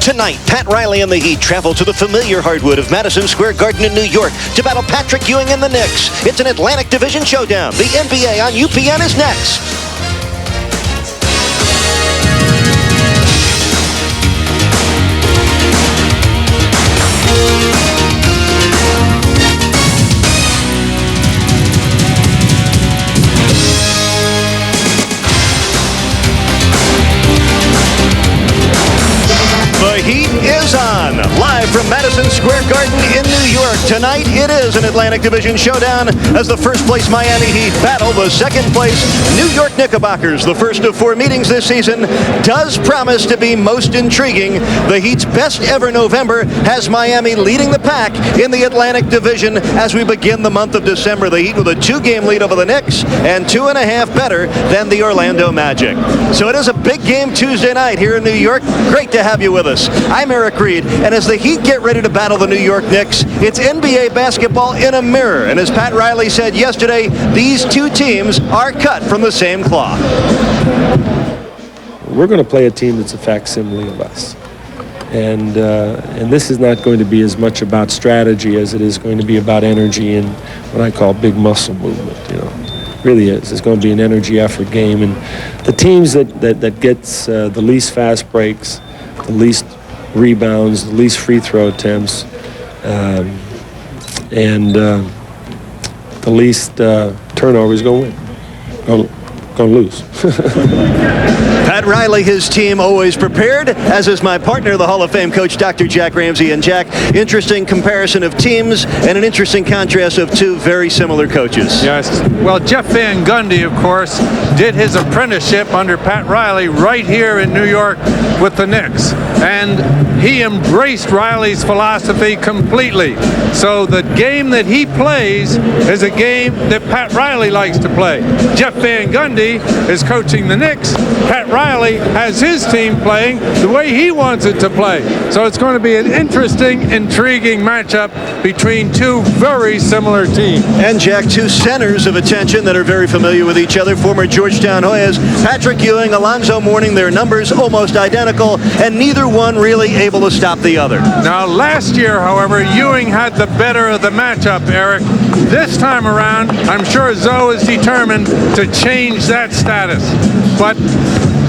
Tonight, Pat Riley and the Heat travel to the familiar hardwood of Madison Square Garden in New York to battle Patrick Ewing and the Knicks. It's an Atlantic Division showdown. The NBA on UPN is next. The Heat is on, live from Madison Square Garden in New York. Tonight, it is an Atlantic Division showdown as the first-place Miami Heat battle the second-place New York Knickerbockers. The first of 4 meetings this season does promise to be most intriguing. The Heat's best-ever November has Miami leading the pack in the Atlantic Division as we begin the month of December. The Heat with a 2-game lead over the Knicks and 2.5 better than the Orlando Magic. So it is a big game Tuesday night here in New York. Great to have you with us. I'm Eric Reed, and as the Heat get ready to battle the New York Knicks, it's NBA basketball in a mirror. And as Pat Riley said yesterday, these two teams are cut from the same cloth. We're going to play a team that's a facsimile of us. And this is not going to be as much about strategy as it is going to be about energy and what I call big muscle movement, you know. Really is. It's going to be an energy effort game. And the teams that gets the least fast breaks, the least rebounds, the least free throw attempts, and the least turnovers going to win. Going to lose. Pat Riley, his team always prepared, as is my partner, the Hall of Fame coach, Dr. Jack Ramsey. And Jack, interesting comparison of teams and an interesting contrast of two very similar coaches. Yes. Well, Jeff Van Gundy, of course, did his apprenticeship under Pat Riley right here in New York with the Knicks. And he embraced Riley's philosophy completely. So the game that he plays is a game that Pat Riley likes to play. Jeff Van Gundy is coaching the Knicks. Pat Riley has his team playing the way he wants it to play. So it's going to be an interesting, intriguing matchup between two very similar teams. And Jack, two centers of attention that are very familiar with each other. Former Georgetown Hoyas, Patrick Ewing, Alonzo Mourning, their numbers almost identical, and neither one really able to stop the other. Now, last year, however, Ewing had the better of the matchup, Eric. This time around, I'm sure Zoe is determined to change that status. But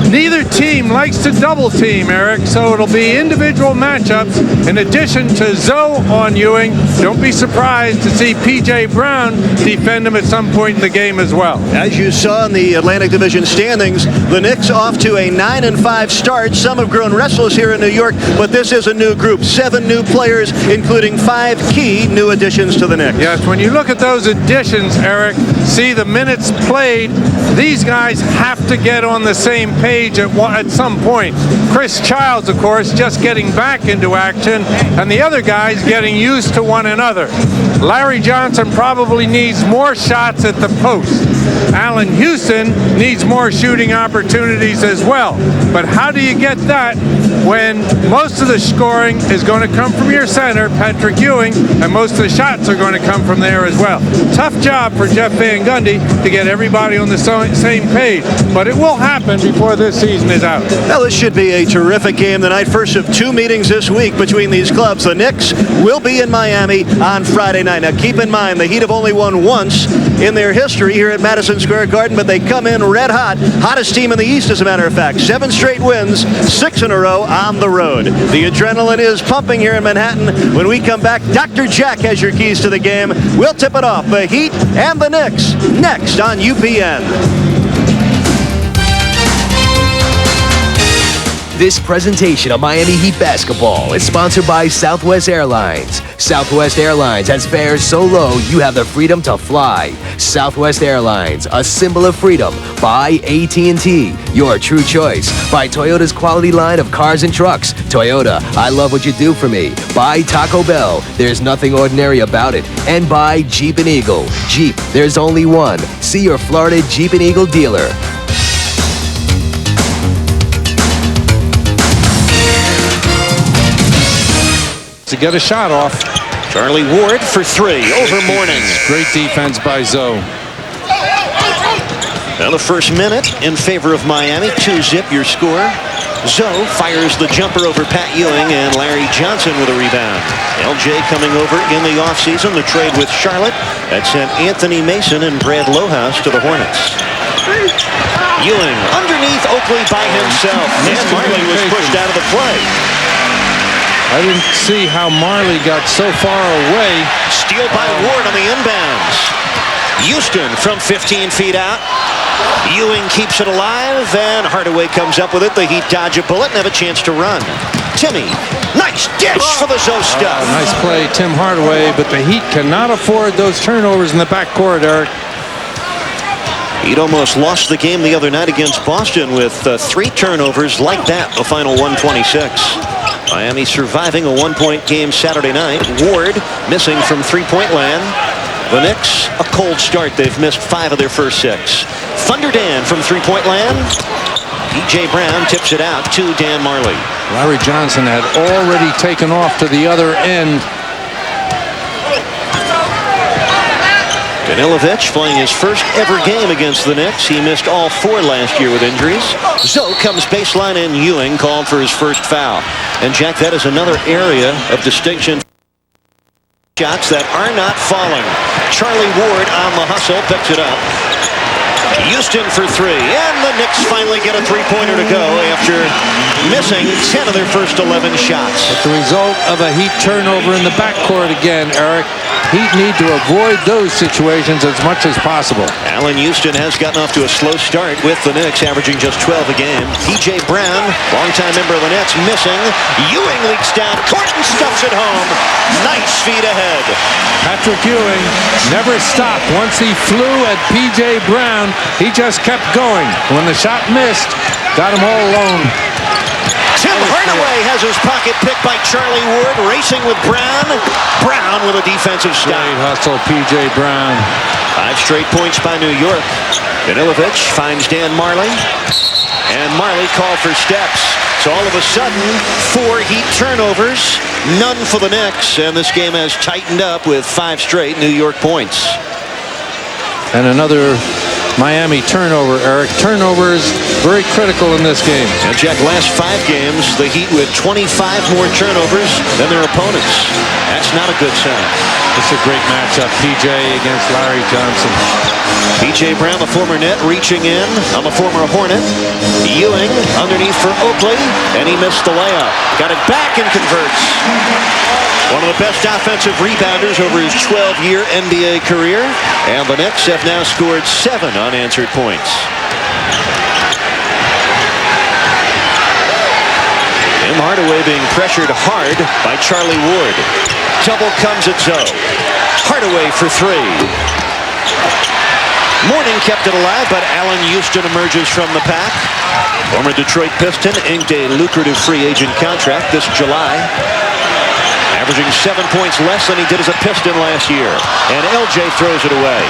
neither team likes to double team, Eric, so it'll be individual matchups. In addition to Zoe on Ewing, don't be surprised to see P.J. Brown defend him at some point in the game as well. As you saw in the Atlantic Division standings, the Knicks off to a 9-5 start. Some have grown restless here in New York, but this is a new group. 7 new players, including 5 key new additions to the Knicks. Yes, when you look at those additions, Eric, see the minutes played, these guys have to get on the same page at some point. Chris Childs, of course, just getting back into action, and the other guys getting used to one another. Larry Johnson probably needs more shots at the post. Allen Houston needs more shooting opportunities as well. But how do you get that when most of the scoring is going to come from your center, Patrick Ewing, and most of the shots are going to come from there as well? Tough job for Jeff Van Gundy to get everybody on the same page, but it will happen before this season is out. Well, this should be a terrific game tonight. First of 2 meetings this week between these clubs. The Knicks will be in Miami on Friday night. Now, keep in mind, the Heat have only won once in their history here at Madison Square Garden, but they come in red hot. Hottest team in the East, as a matter of fact. 7 straight wins, 6 in a row on the road. The adrenaline is pumping here in Manhattan. When we come back, Dr. Jack has your keys to the game. We'll tip it off. The Heat and the Knicks next on UPN. This presentation of Miami Heat basketball is sponsored by Southwest Airlines. Southwest Airlines has fares so low you have the freedom to fly. Southwest Airlines, a symbol of freedom. By AT&T, your true choice. By Toyota's quality line of cars and trucks. Toyota, I love what you do for me. By Taco Bell, there's nothing ordinary about it. And by Jeep and Eagle. Jeep, there's only one. See your Florida Jeep and Eagle dealer. To get a shot off. Charlie Ward for 3 over Mourning. Great defense by Zoe. Well, the first minute in favor of Miami. 2-zip your score. Zoe fires the jumper over Pat Ewing, and Larry Johnson with a rebound. LJ coming over in the offseason, the trade with Charlotte that sent Anthony Mason and Brad Lohaus to the Hornets. Ewing underneath Oakley by himself, and Marley was pushed out of the play. I didn't see how Marley got so far away. Steal by Ward on the inbounds. Houston from 15 feet out. Ewing keeps it alive, and Hardaway comes up with it. The Heat dodge a bullet and have a chance to run. Timmy, nice dish for the Zoe stuff. Nice play, Tim Hardaway, but the Heat cannot afford those turnovers in the backcourt, Eric. Heat almost lost the game the other night against Boston with 3 turnovers like that, the final 126. Miami surviving a 1-point game Saturday night. Ward missing from three-point land. The Knicks, a cold start. They've missed 5 of their first 6. Thunder Dan from three-point land. E.J. Brown tips it out to Dan Marley. Larry Johnson had already taken off to the other end. Danilovic playing his first ever game against the Knicks. He missed all 4 last year with injuries. Zoe comes baseline, and Ewing called for his first foul. And Jack, that is another area of distinction. Shots that are not falling. Charlie Ward on the hustle picks it up. Houston for 3, and the Knicks finally get a three-pointer to go after missing 10 of their first 11 shots. But the result of a Heat turnover in the backcourt again, Eric. Heat need to avoid those situations as much as possible. Allen Houston has gotten off to a slow start with the Knicks, averaging just 12 a game. E.J. Brown, longtime member of the Nets, missing. Ewing leaks down court and stuffs it home. Nice feet ahead. Patrick Ewing never stopped. Once he flew at P.J. Brown, he just kept going. When the shot missed, got him all alone. Tim Hardaway has his pocket picked by Charlie Ward, racing with Brown. Brown with a defensive stop. Great hustle, P.J. Brown. 5 straight points by New York. Danilovic finds Dan Marley, and Marley called for steps. So all of a sudden, 4 Heat turnovers, none for the Knicks, and this game has tightened up with 5 straight New York points. And another Miami turnover, Eric. Turnovers very critical in this game. And Jack, last 5 games, the Heat with 25 more turnovers than their opponents. That's not a good sign. It's a great matchup, P.J. against Larry Johnson. P.J. Brown, the former Net, reaching in on the former Hornet. Ewing underneath for Oakley, and he missed the layup. Got it back and converts. One of the best offensive rebounders over his 12-year NBA career. And the Knicks have now scored 7 unanswered points. Tim Hardaway being pressured hard by Charlie Ward. Double comes at Zoe. Hardaway for 3. Mourning kept it alive, but Allen Houston emerges from the pack. Former Detroit Piston inked a lucrative free agent contract this July, averaging 7 points less than he did as a Piston last year. And LJ throws it away.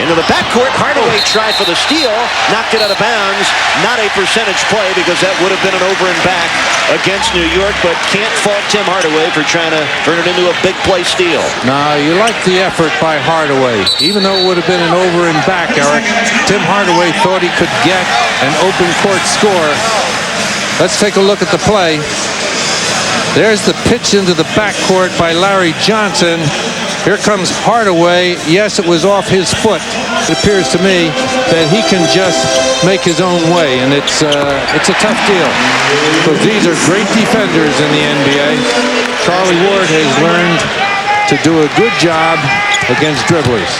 Into the backcourt, Hardaway tried for the steal, knocked it out of bounds. Not a percentage play because that would have been an over and back against New York, but can't fault Tim Hardaway for trying to turn it into a big play steal. Now, you like the effort by Hardaway. Even though it would have been an over and back, Eric, Tim Hardaway thought he could get an open court score. Let's take a look at the play. There's the pitch into the backcourt by Larry Johnson. Here comes Hardaway. Yes, it was off his foot. It appears to me that he can just make his own way, and it's a tough deal because these are great defenders in the NBA. Charlie Ward has learned to do a good job against dribblers.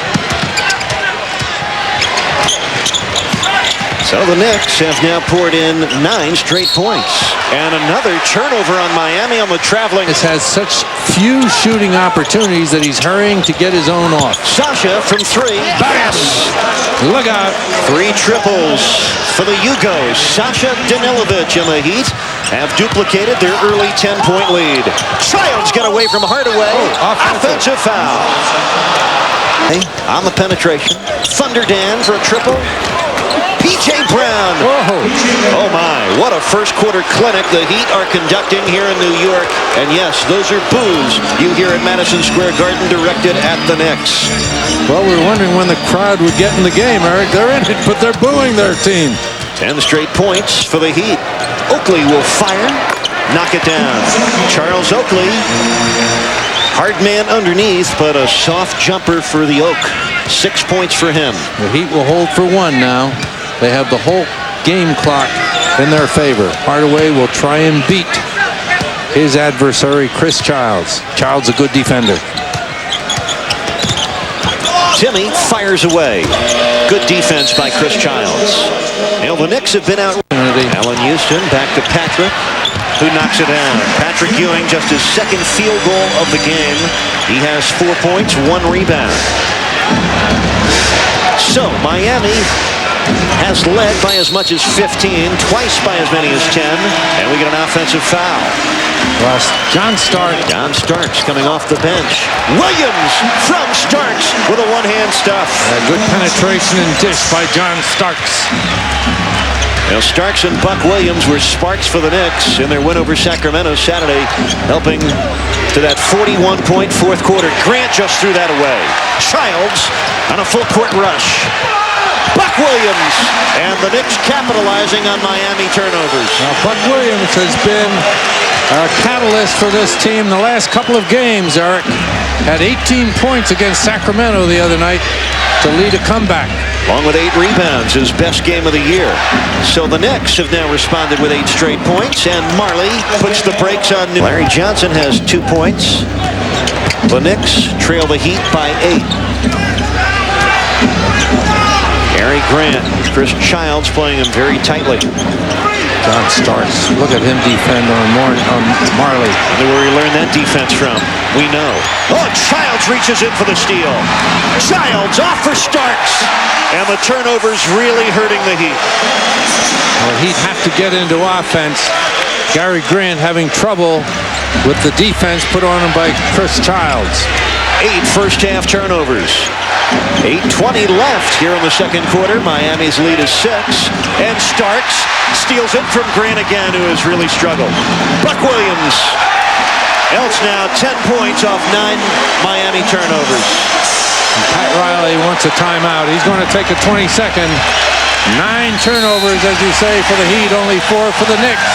So the Knicks have now poured in 9 straight points. And another turnover on Miami on the traveling. This has such few shooting opportunities that he's hurrying to get his own off. Sasha from 3. Yes! Look out. 3 triples for the Yugos. Sasha Danilovic and the Heat have duplicated their early 10-point lead. Childs got away from Hardaway. Offensive foul. Hey, on the penetration. Thunder Dan for a triple. P.J. Brown. Oh my, what a first quarter clinic the Heat are conducting here in New York. And yes, those are boos you hear at Madison Square Garden directed at the Knicks. Well, we were wondering when the crowd would get in the game, Eric. They're in it, but they're booing their team. 10 straight points for the Heat. Oakley will fire. Knock it down. Charles Oakley. Hard man underneath, but a soft jumper for the Oak. 6 points for him. The Heat will hold for one now. They have the whole game clock in their favor. Hardaway will try and beat his adversary, Chris Childs. Childs a good defender. Timmy fires away. Good defense by Chris Childs. Now the Knicks have been out. Allen Houston back to Patrick, who knocks it down. Patrick Ewing, just his second field goal of the game. He has 4 points, 1 rebound. So Miami has led by as much as 15, twice by as many as 10, and we get an offensive foul. Well, John Starks coming off the bench. Williams from Starks with a one-hand stuff. Good penetration and dish by John Starks. Now Starks and Buck Williams were sparks for the Knicks in their win over Sacramento Saturday, helping to that 41-point fourth quarter. Grant just threw that away. Childs on a full-court rush. Buck Williams, and the Knicks capitalizing on Miami turnovers. Now, Buck Williams has been a catalyst for this team the last couple of games, Eric. Had 18 points against Sacramento the other night to lead a comeback. Along with 8 rebounds, his best game of the year. So the Knicks have now responded with 8 straight points, and Marley puts the brakes on. Larry Johnson has 2 points. The Knicks trail the Heat by 8. Gary Grant, Chris Childs playing him very tightly. John Starks, look at him defend on Marley. I wonder where he learned that defense from. We know. Oh, Childs reaches in for the steal. Childs off for Starks. And the turnovers really hurting the Heat. Well, Heat have to get into offense. Gary Grant having trouble with the defense put on him by Chris Childs. 8 first-half turnovers. 8:20 left here in the second quarter. Miami's lead is 6. And Starks steals it from Grant again, who has really struggled. Buck Williams. Else now 10 points off 9 Miami turnovers. And Pat Riley wants a timeout. He's going to take a 20-second. 9 turnovers, as you say, for the Heat. Only 4 for the Knicks.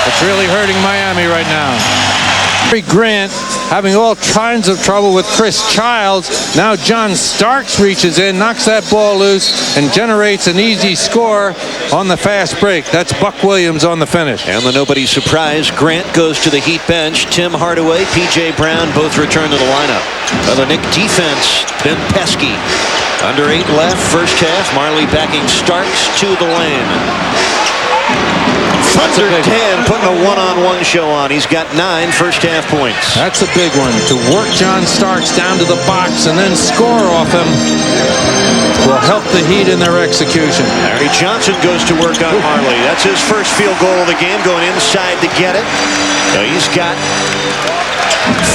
It's really hurting Miami right now. Gary Grant having all kinds of trouble with Chris Childs. Now John Starks reaches in, knocks that ball loose, and generates an easy score on the fast break. That's Buck Williams on the finish. And the nobody surprise, Grant goes to the Heat bench. Tim Hardaway, P.J. Brown both return to the lineup. Well, the Knick defense been pesky. Under 8 left, first half. Marley backing Starks to the lane. Thunder 10 putting a one-on-one show on. He's got 9 first-half points. That's a big one. To work John Starks down to the box and then score off him will help the Heat in their execution. Larry Johnson goes to work on Marley. That's his first field goal of the game, going inside to get it. So he's got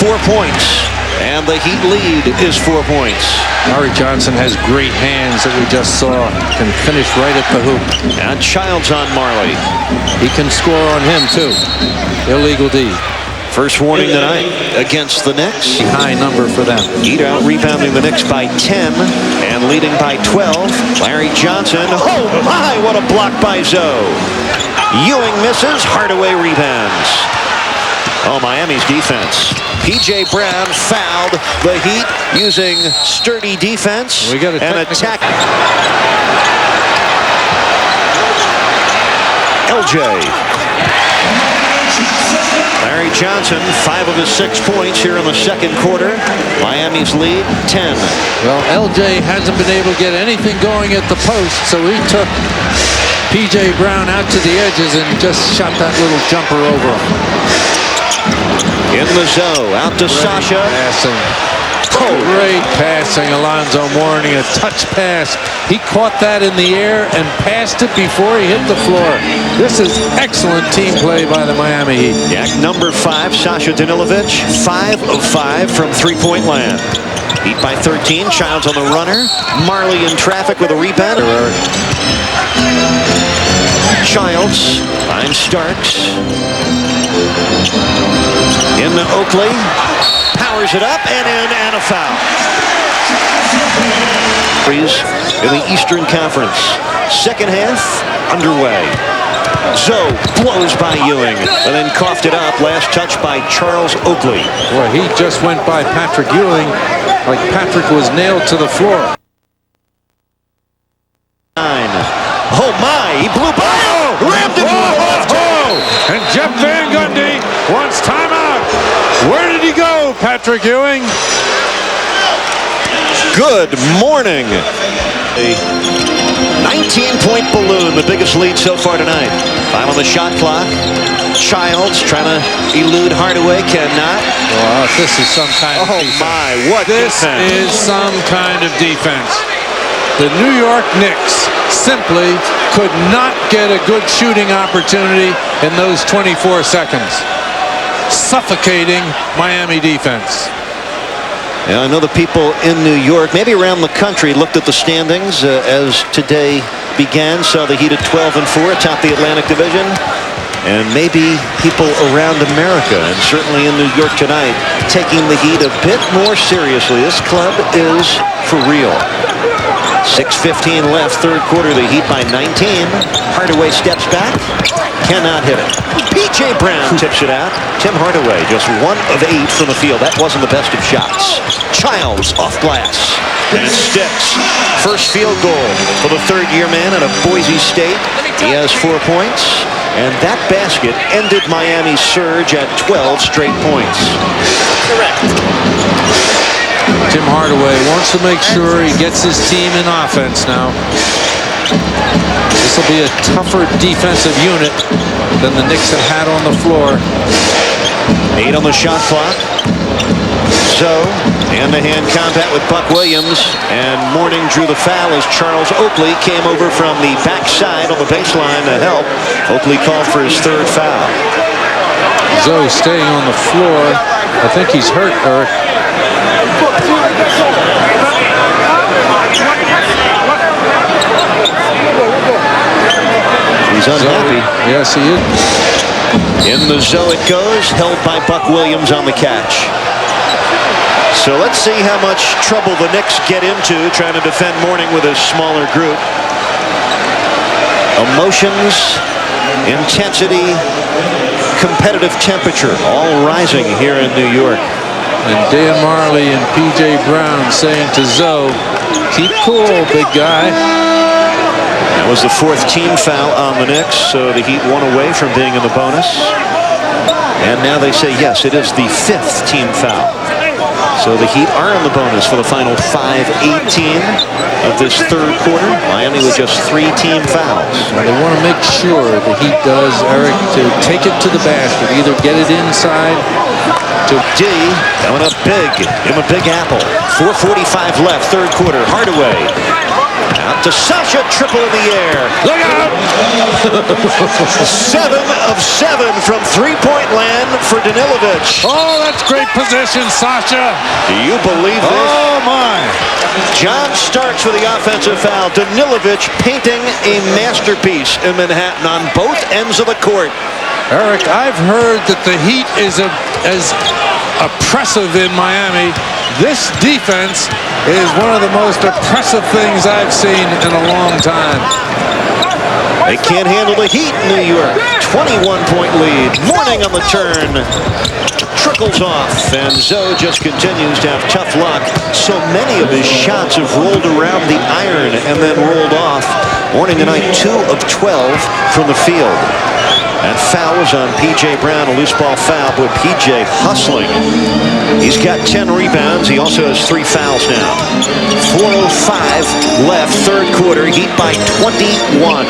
4 points. And the Heat lead is 4 points. Larry Johnson has great hands that we just saw. Can finish right at the hoop. And Childs on Marley. He can score on him, too. Illegal D. First warning tonight against the Knicks. High number for them. Heat out rebounding the Knicks by 10 and leading by 12. Larry Johnson. Oh, my, what a block by Zoe. Ewing misses. Hardaway rebounds. Oh, Miami's defense. P.J. Brown fouled. The Heat using sturdy defense and attack. LJ. Larry Johnson, 5 of his 6 points here in the second quarter. Miami's lead, 10. Well, LJ hasn't been able to get anything going at the post, so he took P.J. Brown out to the edges and just shot that little jumper over him. In the zone, out to Sasha. Passing. Great passing, Alonzo Mourning, a touch pass. He caught that in the air and passed it before he hit the floor. This is excellent team play by the Miami Heat. Yak number 5, Sasha Danilovic, 5 of 5 from three-point land. Heat by 13, Childs on the runner. Marley in traffic with a rebound. Childs finds Starks. In the Oakley, powers it up and in, and a foul. In the Eastern Conference, second half underway. Zoe blows by Ewing and then coughed it up. Last touch by Charles Oakley. Boy, he just went by Patrick Ewing like Patrick was nailed to the floor. Oh my, he blew by him. Rammed it. And Jeff Van Gundy wants timeout. Where did he go, Patrick Ewing? Good morning. A 19-point balloon, the biggest lead so far tonight. 5 on the shot clock. Childs trying to elude Hardaway, cannot. Oh, this is some kind of defense. Oh my, what this defense. is some kind of defense. The New York Knicks simply could not get a good shooting opportunity in those 24 seconds. Suffocating Miami defense. Yeah, I know the people in New York, maybe around the country, looked at the standings as today began, saw the Heat at 12-4 atop the Atlantic Division. And maybe people around America, and certainly in New York tonight, taking the Heat a bit more seriously. This club is for real. 6:15 left, third quarter, the Heat by 19. Hardaway steps back, cannot hit it. P.J. Brown tips it out. Tim Hardaway just 1 of 8 from the field. That wasn't the best of shots. Childs off glass, and it sticks. First field goal for the third-year man out of Boise State. He has 4 points, and that basket ended Miami's surge at 12 straight points. Correct. Tim Hardaway wants to make sure he gets his team in offense now. This will be a tougher defensive unit than the Knicks have had on the floor. 8 on the shot clock. Zoe, hand-to-hand combat with Buck Williams, and Mourning drew the foul as Charles Oakley came over from the backside on the baseline to help. Oakley called for his 3rd foul. Zoe staying on the floor. I think he's hurt, Eric. He's unhappy. Yes, he is. In the Zoe it goes, held by Buck Williams on the catch. So let's see how much trouble the Knicks get into trying to defend Mourning with a smaller group. Emotions, intensity, competitive temperature, all rising here in New York. And Dan Marley and P.J. Brown saying to Zoe, keep cool, big guy. That was the 4th team foul on the Knicks, so the Heat 1 away from being in the bonus. And now they say, yes, it is the 5th team foul. So the Heat are in the bonus for the final 5:18 of this third quarter. Miami with just 3 team fouls. Now they want to make sure the Heat does, Eric, to take it to the basket, either get it inside. To D, coming up big in the Big Apple. 4:45 left, third quarter. Hardaway out to Sasha, triple in the air. Look out! 7 of 7 from three-point land for Danilovic. Oh, that's great position, Sasha. Do you believe this? Oh, my. John Starks for the offensive foul. Danilovic painting a masterpiece in Manhattan on both ends of the court. Eric, I've heard that the Heat is as oppressive in Miami. This defense is one of the most oppressive things I've seen in a long time. They can't handle the Heat in New York. 21-point lead. Mourning on the turn. Trickles off, and Zoe just continues to have tough luck. So many of his shots have rolled around the iron and then rolled off. Mourning tonight 2 of 12 from the field. And foul was on P.J. Brown, a loose ball foul, but P.J. hustling. He's got 10 rebounds. He also has 3 fouls now. 4:05 left, third quarter. Heat by 21.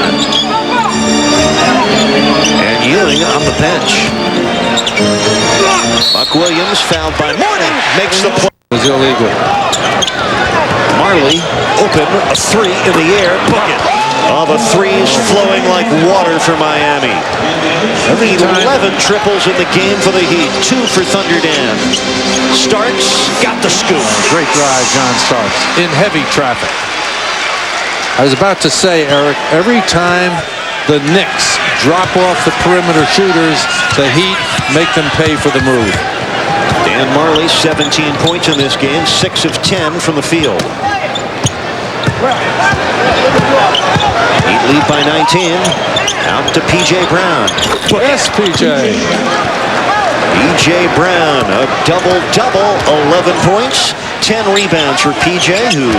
And Ewing on the bench. Buck Williams fouled by Mourning. Makes the play. It was illegal. Marley open, a 3 in the air. Book it. Oh, the threes flowing like water for Miami. 11 triples in the game for the Heat. 2 for Thunder Dan. Starks got the scoop. Great drive, John Starks, in heavy traffic. I was about to say, Eric, every time the Knicks drop off the perimeter shooters, the Heat make them pay for the move. Dan Marley, 17 points in this game, 6 of 10 from the field. Heat lead by 19. Out to P.J. Brown. Yes, P.J. P.J. Brown, a double-double, 11 points, 10 rebounds for P.J., who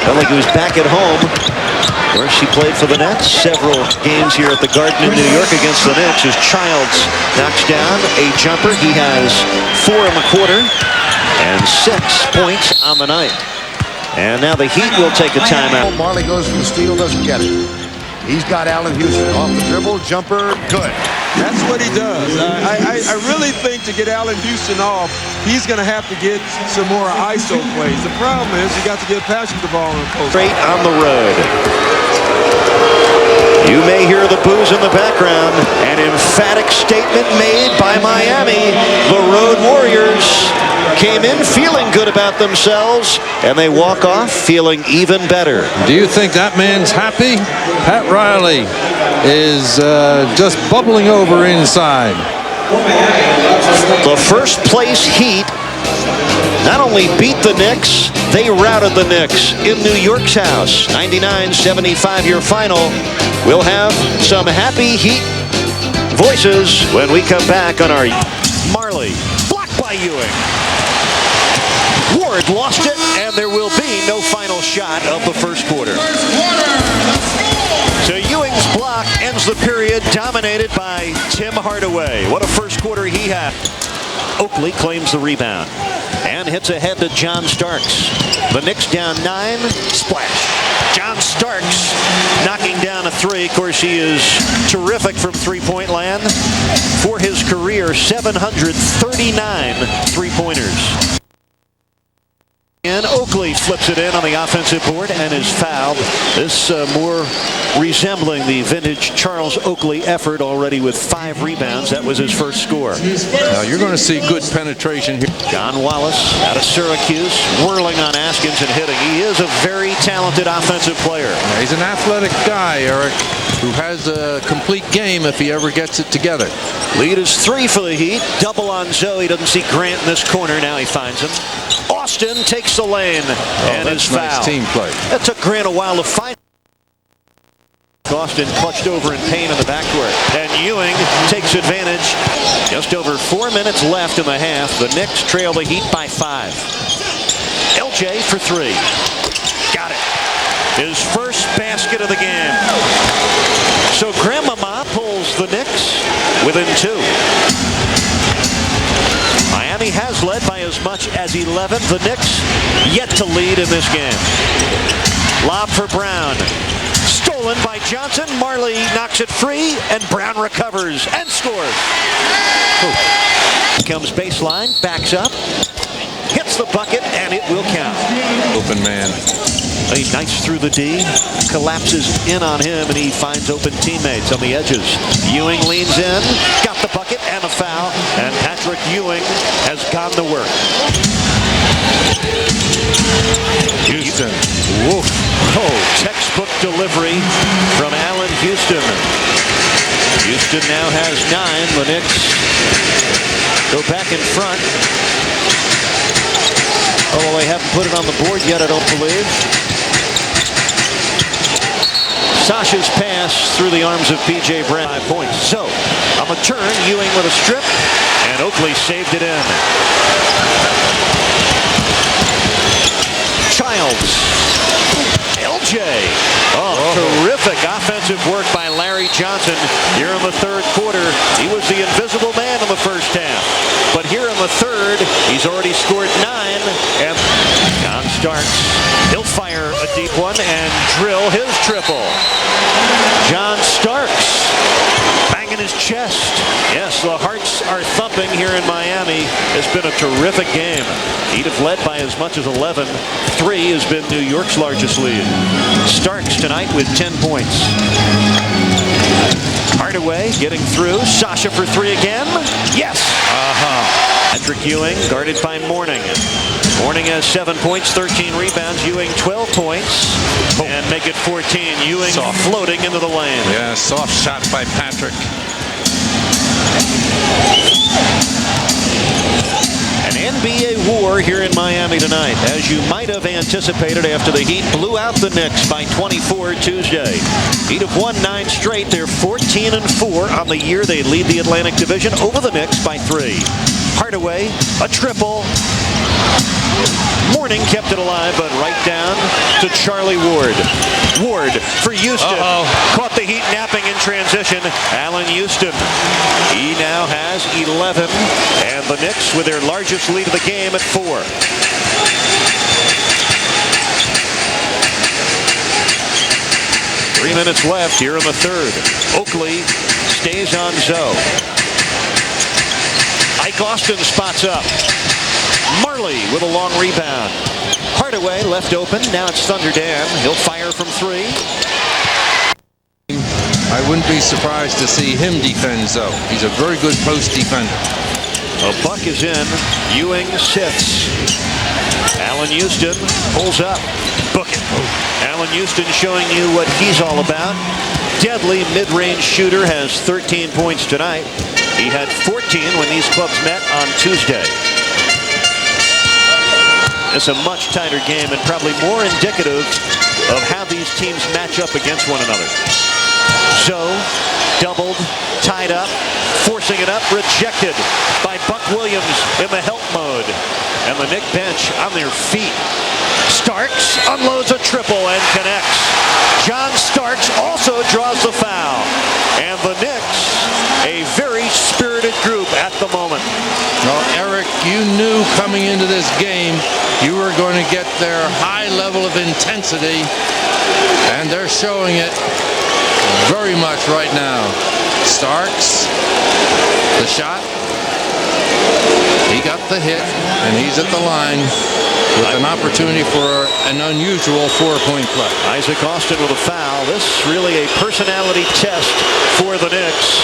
felt like he was back at home. Of course, he played for the Nets several games here at the Garden in New York against the Knicks. As Childs knocks down a jumper. He has 4 in the quarter and 6 points on the night. And now the Heat will take a timeout. Marley goes for the steal, doesn't get it. He's got Allen Houston off the dribble, jumper, good. That's what he does. I really think to get Allen Houston off, he's going to have to get some more ISO plays. The problem is you got to get Patrick the ball in the post. Straight on the road. You may hear the boos in the background. An emphatic statement made by Miami. The Road Warriors came in feeling good about themselves, and they walk off feeling even better. Do you think that man's happy? Pat Riley is just bubbling over inside. The first place Heat not only beat the Knicks, they routed the Knicks in New York's house. 99-75 your final. We'll have some happy Heat voices when we come back on our Marley. Blocked by Ewing. Ward lost it, and there will be no final shot of the first quarter. So Ewing's block ends the period dominated by Tim Hardaway. What a first quarter he had. Oakley claims the rebound and hits ahead to John Starks. The Knicks down 9. Splash. John Starks knocking down a 3. Of course, he is terrific from three-point land. For his career, 739 three-pointers. And Oakley flips it in on the offensive board and is fouled. This more resembling the vintage Charles Oakley effort, already with 5 rebounds. That was his first score. Now you're going to see good penetration here. John Wallace out of Syracuse, whirling on Askins and hitting. He is a very talented offensive player. Now, he's an athletic guy, Eric, who has a complete game if he ever gets it together. Lead is 3 for the Heat. Double on Zoe. Doesn't see Grant in this corner. Now he finds him. Austin takes the lane and is fouled. Nice team play. That took Grant a while to find. Austin clutched over in pain in the backcourt, and Ewing takes advantage. Just over 4 minutes left in the half. The Knicks trail the Heat by 5. LJ for 3. Got it. His first basket of the game. So Grandmama pulls the Knicks within 2. Miami has led by as much as 11. The Knicks yet to lead in this game. Lob for Brown. Stolen by Johnson. Marley knocks it free, and Brown recovers and scores. Comes baseline, backs up, hits the bucket, and it will count. Open man. He knifes through the D, collapses in on him, and he finds open teammates on the edges. Ewing leans in, got the bucket and a foul, and Patrick Ewing has gone to work. Houston. Woof. Oh, textbook delivery from Allen Houston. Houston now has 9. The Knicks go back in front. Although they haven't put it on the board yet, I don't believe. Sasha's pass through the arms of P.J. Brown. 5 points. So, on the turn, Ewing with a strip, and Oakley saved it in. Childs. LJ. Oh, terrific offensive work by Larry Johnson here in the third quarter. He was the invisible man in the first half. But here in the third, he's already scored 9. And John Starks, he'll fire a deep one and drill his triple. John Starks banging his chest. Yes, the hearts are thumping here in Miami. It's been a terrific game. He'd have led by as much as 11. 3 has been New York's largest lead. Starks tonight with 10 points. Hardaway getting through. Sasha for 3 again. Yes. Patrick Ewing guarded by Mourning. Mourning has 7 points, 13 rebounds. Ewing 12 points. And make it 14. Ewing floating into the lane. Yeah, soft shot by Patrick. An NBA war here in Miami. tonight, as you might have anticipated after the Heat blew out the Knicks by 24 Tuesday. Heat have won 9 straight. They're 14-4 on the year. They lead the Atlantic Division over the Knicks by 3. Hardaway, a triple. Morning kept it alive, but right down to Charlie Ward. Ward for Houston. Caught the Heat napping in transition. Allen Houston. He now has 11. And the Knicks with their largest lead of the game at 4. 3 minutes left here in the third. Oakley stays on Zoe. Ike Austin spots up. Marley with a long rebound. Hardaway left open. Now it's Thunder Dan. He'll fire from 3. I wouldn't be surprised to see him defend Zoe. He's a very good post defender. A buck is in. Ewing sits. Allen Houston pulls up. Book it. Allen Houston showing you what he's all about. Deadly mid-range shooter, has 13 points tonight. He had 14 when these clubs met on Tuesday. It's a much tighter game and probably more indicative of how these teams match up against one another. Zoe doubled, tied up, forcing it up, rejected by Buck Williams in the help mode. And the Knick bench on their feet. Starks unloads a triple and connects. John Starks also draws the foul. And the Knicks, a very spirited group at the moment. Well, Eric, you knew coming into this game you were going to get their high level of intensity, and they're showing it very much right now. Starks, the shot. He got the hit, and he's at the line with an opportunity for an unusual 4-point play. Isaac Austin with a foul. This really a personality test for the Knicks.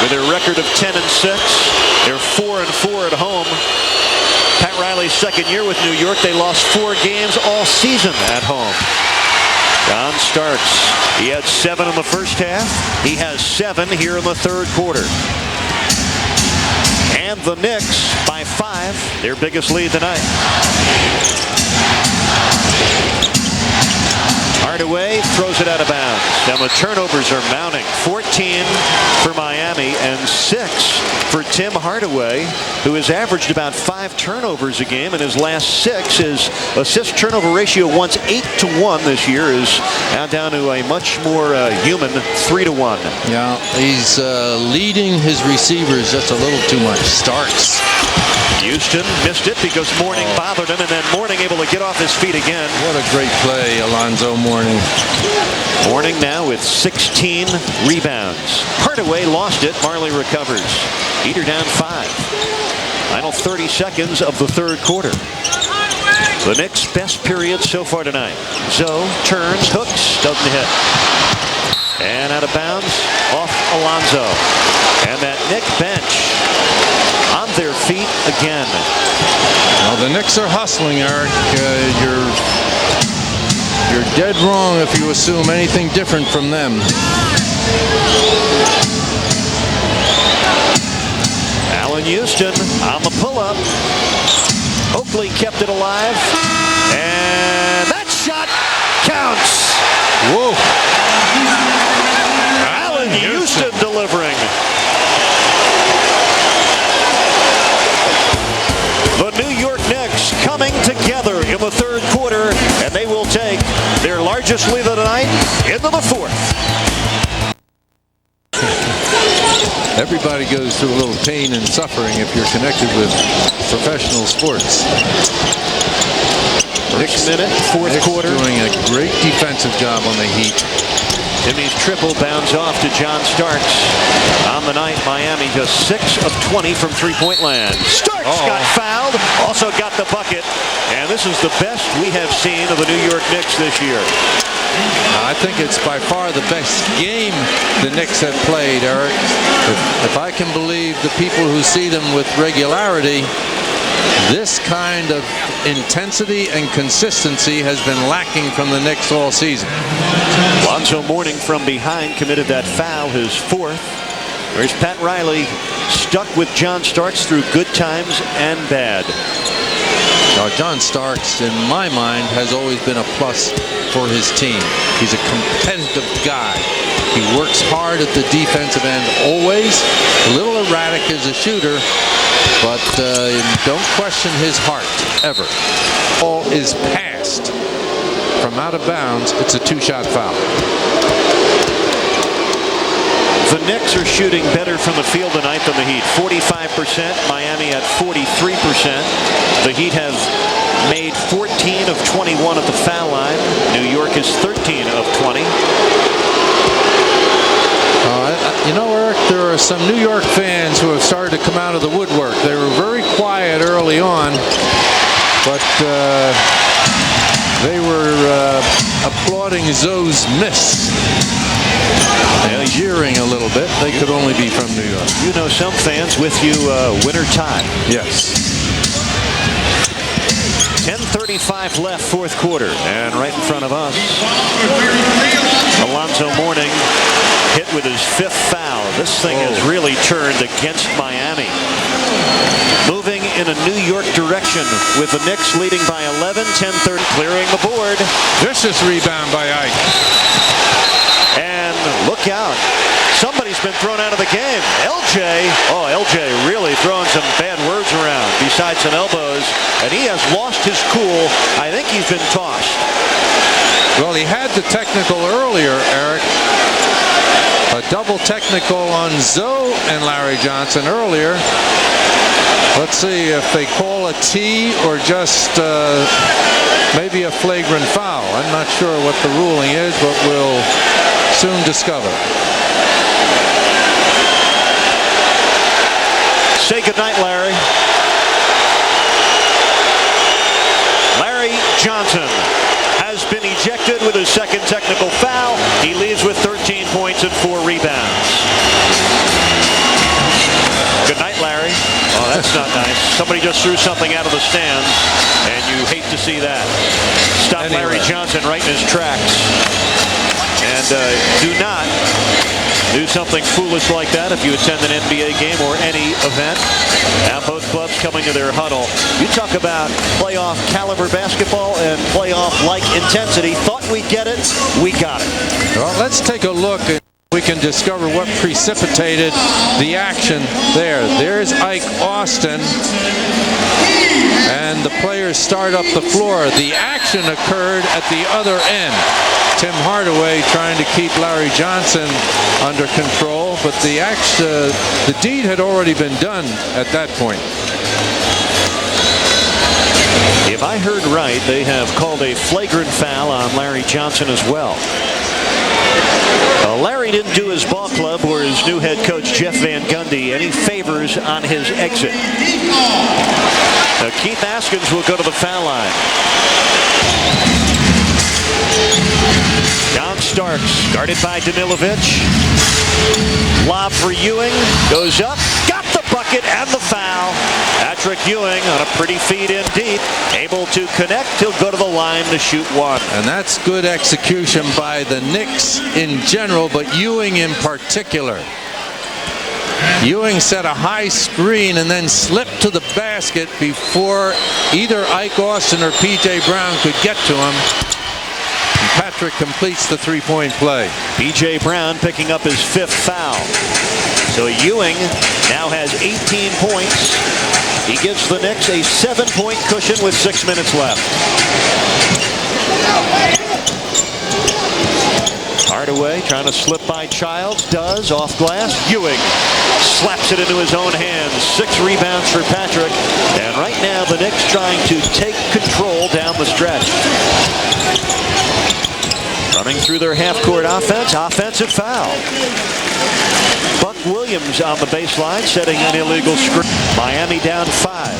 With their record of 10-6, they're 4-4 at home. Pat Riley's second year with New York, they lost 4 games all season at home. John Starks, he had 7 in the first half. He has 7 here in the third quarter. And the Knicks by 5, their biggest lead tonight. Hardaway throws it out of bounds. And the turnovers are mounting. 14 for Miami and 6 for Tim Hardaway, who has averaged about 5 turnovers a game in his last 6. His assist turnover ratio, once 8-1 this year, is now down to a much more human 3-1. Yeah, he's leading his receivers just a little too much. Starks. Houston missed it because Mourning bothered him, and then Mourning able to get off his feet again. What a great play, Alonzo Mourning. Mourning now with 16 rebounds. Hardaway lost it. Marley recovers. Heater down 5. Final 30 seconds of the third quarter. The Knicks' best period so far tonight. Zoe turns, hooks, doesn't hit. And out of bounds, off Alonzo. And that Knick bench on their feet again. Well, the Knicks are hustling, Eric. You're dead wrong if you assume anything different from them. Allen Houston on the pull-up. Oakley kept it alive. And that shot counts. Whoa. Allen Houston delivering. The New York Knicks coming together in the third quarter, and they will take their largest lead of the night into the fourth. Everybody goes through a little pain and suffering if you're connected with professional sports. Next minute, fourth quarter. Doing a great defensive job on the Heat. Timmy's triple bounds off to John Starks. On the night, Miami just 6 of 20 from three-point land. Starks got fouled, also got the bucket. And this is the best we have seen of the New York Knicks this year. I think it's by far the best game the Knicks have played, Eric. If I can believe the people who see them with regularity, this kind of intensity and consistency has been lacking from the Knicks all season. Alonzo Mourning from behind committed that foul, his 4th. There's Pat Riley stuck with John Starks through good times and bad. John Starks, in my mind, has always been a plus for his team. He's a competitive guy. He works hard at the defensive end always. A little erratic as a shooter, but don't question his heart ever. Ball is passed from out of bounds. It's a two-shot foul. The Knicks are shooting better from the field tonight than the Heat. 45%, Miami at 43%. The Heat have made 14 of 21 at the foul line. New York is 13 of 20. You know, Eric, there are some New York fans who have started to come out of the woodwork. They were very quiet early on, but they were applauding Zoe's miss. And jeering a little bit. They could only be from New York. You know some fans with you winter time. Yes. 10:35 left, fourth quarter, and right in front of us, Alonzo Mourning hit with his fifth foul. This thing has really turned against Miami. Moving in a New York direction with the Knicks leading by 11, 10-30, clearing the board. Vicious rebound by Ike. And look out. Somebody's been thrown out of the game. LJ really throwing some bad words around besides some elbows. And he has lost his cool. I think he's been tossed. Well, he had the technical earlier, Eric. A double technical on Zoe and Larry Johnson earlier. Let's see if they call a T or just maybe a flagrant foul. I'm not sure what the ruling is, but we'll soon discover. Say goodnight, Larry. Larry Johnson has been ejected with his second technical foul. He leaves with 13 points and 4 rebounds. Good night, Larry. Oh, that's not nice. Somebody just threw something out of the stands, and you hate to see that. Stop Larry Johnson right in his tracks. And do not do something foolish like that if you attend an NBA game or any event. Now both clubs coming to their huddle. You talk about playoff caliber basketball and playoff-like intensity. Thought we'd get it. We got it. Well, let's take a look. We can discover what precipitated the action there. There's Ike Austin. And the players start up the floor. The action occurred at the other end. Tim Hardaway trying to keep Larry Johnson under control, but the deed had already been done at that point. If I heard right, they have called a flagrant foul on Larry Johnson as well. Larry didn't do his ball club or his new head coach Jeff Van Gundy any favors on his exit. Keith Askins will go to the foul line. John Starks guarded by Danilovic. Lob for Ewing, goes up, got the bucket and the foul. Patrick Ewing on a pretty feed in deep, able to connect. He'll go to the line to shoot one. And that's good execution by the Knicks in general, but Ewing in particular. Ewing set a high screen and then slipped to the basket before either Ike Austin or P.J. Brown could get to him. And Patrick completes the three-point play. P.J. Brown picking up his fifth foul. So Ewing now has 18 points. He gives the Knicks a 7-point cushion with 6 minutes left. Hardaway trying to slip by Childs, does, off glass. Ewing slaps it into his own hands. 6 rebounds for Patrick. And right now the Knicks trying to take control down the stretch. Running through their half-court offense. Offensive foul. Buck Williams on the baseline setting an illegal screen. Miami down 5.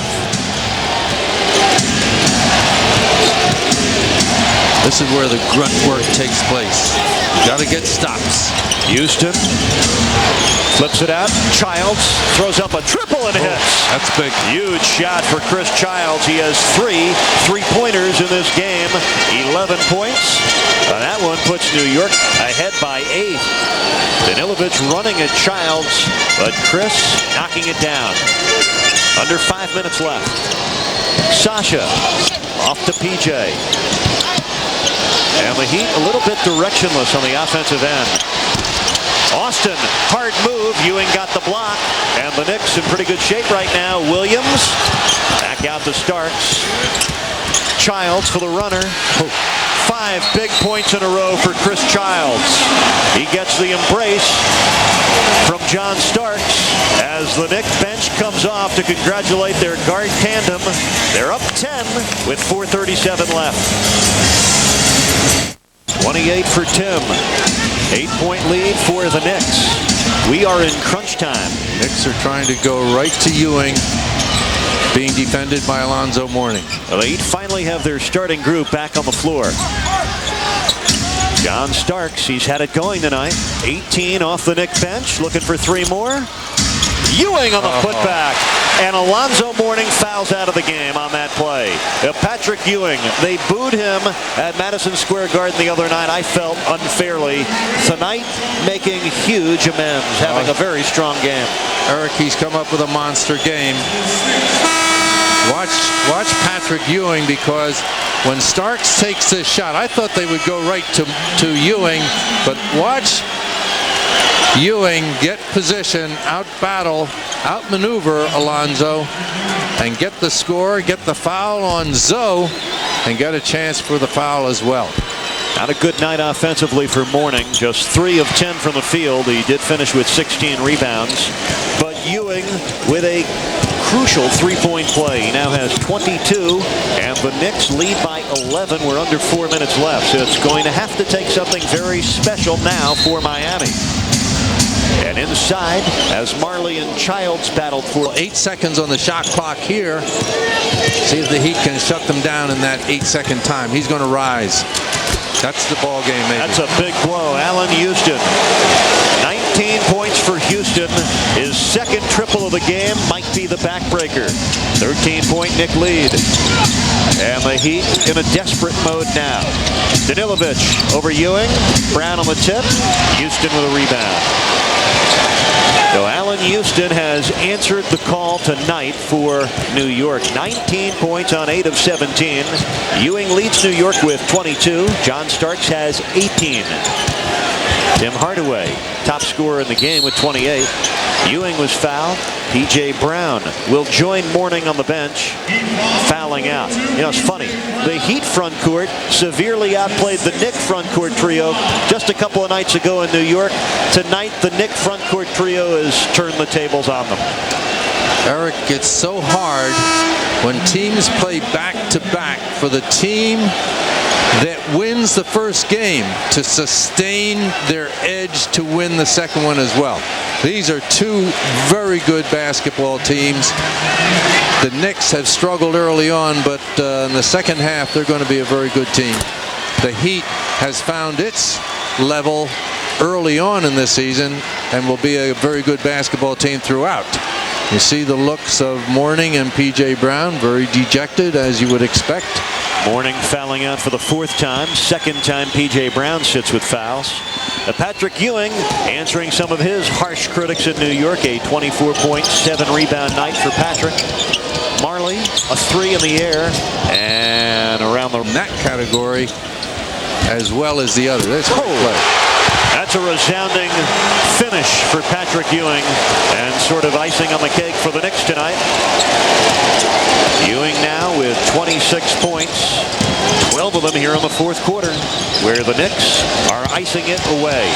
This is where the grunt work takes place. Got to get stops. Houston flips it out. Childs throws up a triple and hits. That's big. Huge shot for Chris Childs. He has 3 3-pointers in this game. 11 points. That one puts New York ahead by 8. Danilovic running at Childs, but Chris knocking it down. Under 5 minutes left. Sasha off to PJ. And the Heat a little bit directionless on the offensive end. Austin, hard move. Ewing got the block. And the Knicks in pretty good shape right now. Williams back out to Starks. Childs for the runner. 5 big points in a row for Chris Childs. He gets the embrace from John Starks as the Knicks bench comes off to congratulate their guard tandem. They're up 10 with 4:37 left. 28 for Tim. 8-point lead for the Knicks. We are in crunch time. Knicks are trying to go right to Ewing, being defended by Alonzo Mourning. The Heat finally have their starting group back on the floor. John Starks, he's had it going tonight. 18 off the Knicks bench, looking for 3 more. Ewing on the putback, and Alonzo Mourning fouls out of the game on that play. Patrick Ewing, they booed him at Madison Square Garden the other night, I felt unfairly. Tonight, making huge amends, having a very strong game. Eric, he's come up with a monster game. Watch Patrick Ewing, because when Starks takes this shot, I thought they would go right to Ewing, but watch Ewing get position, out-battle, out-maneuver Alonzo, and get the score, get the foul on Zoe, and get a chance for the foul as well. Not a good night offensively for Mourning. Just 3 of 10 from the field. He did finish with 16 rebounds. But Ewing with a crucial 3-point play. He now has 22, and the Knicks lead by 11. We're under 4 minutes left, so it's going to have to take something very special now for Miami. And inside, as Marley and Childs battled for 8 seconds on the shot clock here. See if the Heat can shut them down in that 8-second time. He's going to rise. That's the ball game, maybe. That's a big blow. Allen Houston. 19 points for Houston. His second triple of the game might be the backbreaker. 13-point Knick lead. And the Heat in a desperate mode now. Danilovic over Ewing. Brown on the tip. Houston with a rebound. So Allen Houston has answered the call tonight for New York. 19 points on 8 of 17. Ewing leads New York with 22. John Starks has 18. Tim Hardaway, top scorer in the game with 28. Ewing was fouled. P.J. Brown will join Mourning on the bench, fouling out. You know, it's funny. The Heat front court severely outplayed the Knick front court trio just a couple of nights ago in New York. Tonight, the Knick front court trio has turned the tables on them. Eric, it's so hard when teams play back-to-back for the team that wins the first game to sustain their edge to win the second one as well. These are 2 very good basketball teams. The Knicks have struggled early on, but in the second half, they're going to be a very good team. The Heat has found its level early on in this season and will be a very good basketball team throughout. You see the looks of Mourning and P.J. Brown, very dejected, as you would expect. Mourning fouling out for the 4th time. 2nd time P.J. Brown sits with fouls. Patrick Ewing answering some of his harsh critics in New York. A 24-point, 7-rebound night for Patrick. Marley, a 3 in the air, and around the... In that category, as well as the other. That's a play. That's a resounding finish for Patrick Ewing, and sort of icing on the cake for the Knicks tonight. Ewing now with 26 points, 12 of them here in the 4th quarter, where the Knicks are icing it away.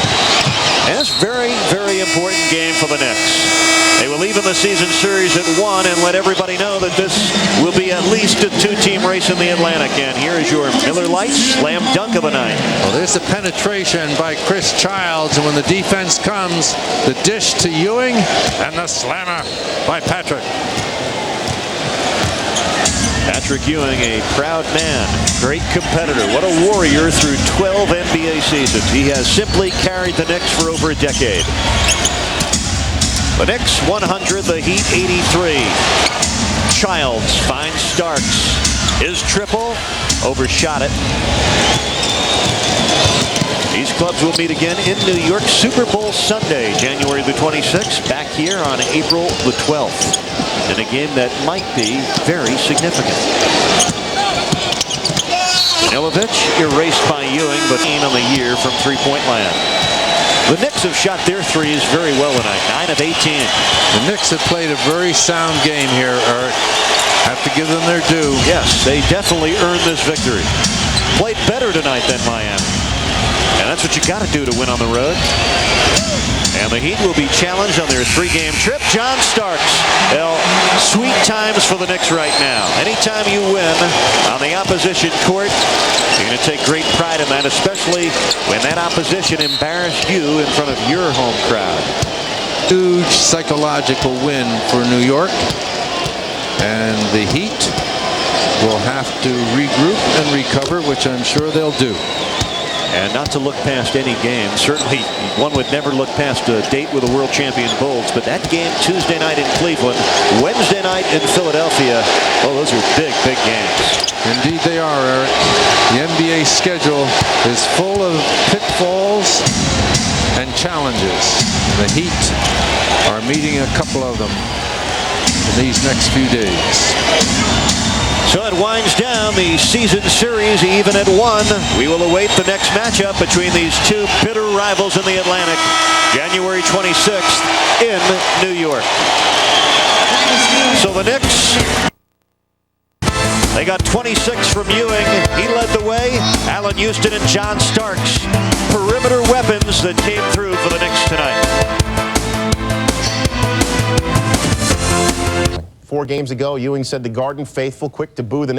And it's a very, very important game for the Knicks. They will even the season series at 1 and let everybody know that this will be at least a 2-team race in the Atlantic. And here is your Miller Lite slam dunk of the night. Well, there's a penetration by Chris Childs, and when the defense comes, the dish to Ewing and the slammer by Patrick. Patrick Ewing, a proud man, great competitor. What a warrior through 12 NBA seasons. He has simply carried the Knicks for over a decade. The Knicks 100, the Heat 83. Childs finds Starks. His triple, overshot it. These clubs will meet again in New York, Super Bowl Sunday, January the 26th, back here on April the 12th, in a game that might be very significant. Ilovich erased by Ewing, but on the year from three-point land. The Knicks have shot their threes very well tonight, 9 of 18. The Knicks have played a very sound game here, Eric. Have to give them their due. Yes, they definitely earned this victory. Played better tonight than Miami. And that's what you got to do to win on the road. And the Heat will be challenged on their three-game trip. John Starks. Well, sweet times for the Knicks right now. Anytime you win on the opposition court, you're going to take great pride in that, especially when that opposition embarrassed you in front of your home crowd. Huge psychological win for New York. And the Heat will have to regroup and recover, which I'm sure they'll do. And not to look past any game. Certainly, one would never look past a date with the world champion Bulls. But that game Tuesday night in Cleveland, Wednesday night in Philadelphia, well, those are big, big games. Indeed they are, Eric. The NBA schedule is full of pitfalls and challenges. The Heat are meeting a couple of them in these next few days. So it winds down the season series even at 1. We will await the next matchup between these two bitter rivals in the Atlantic, January 26th in New York. So the Knicks, they got 26 from Ewing. He led the way. Allen Houston and John Starks, perimeter weapons that came through for the Knicks tonight. 4 games ago, Ewing said the Garden faithful quick to boo the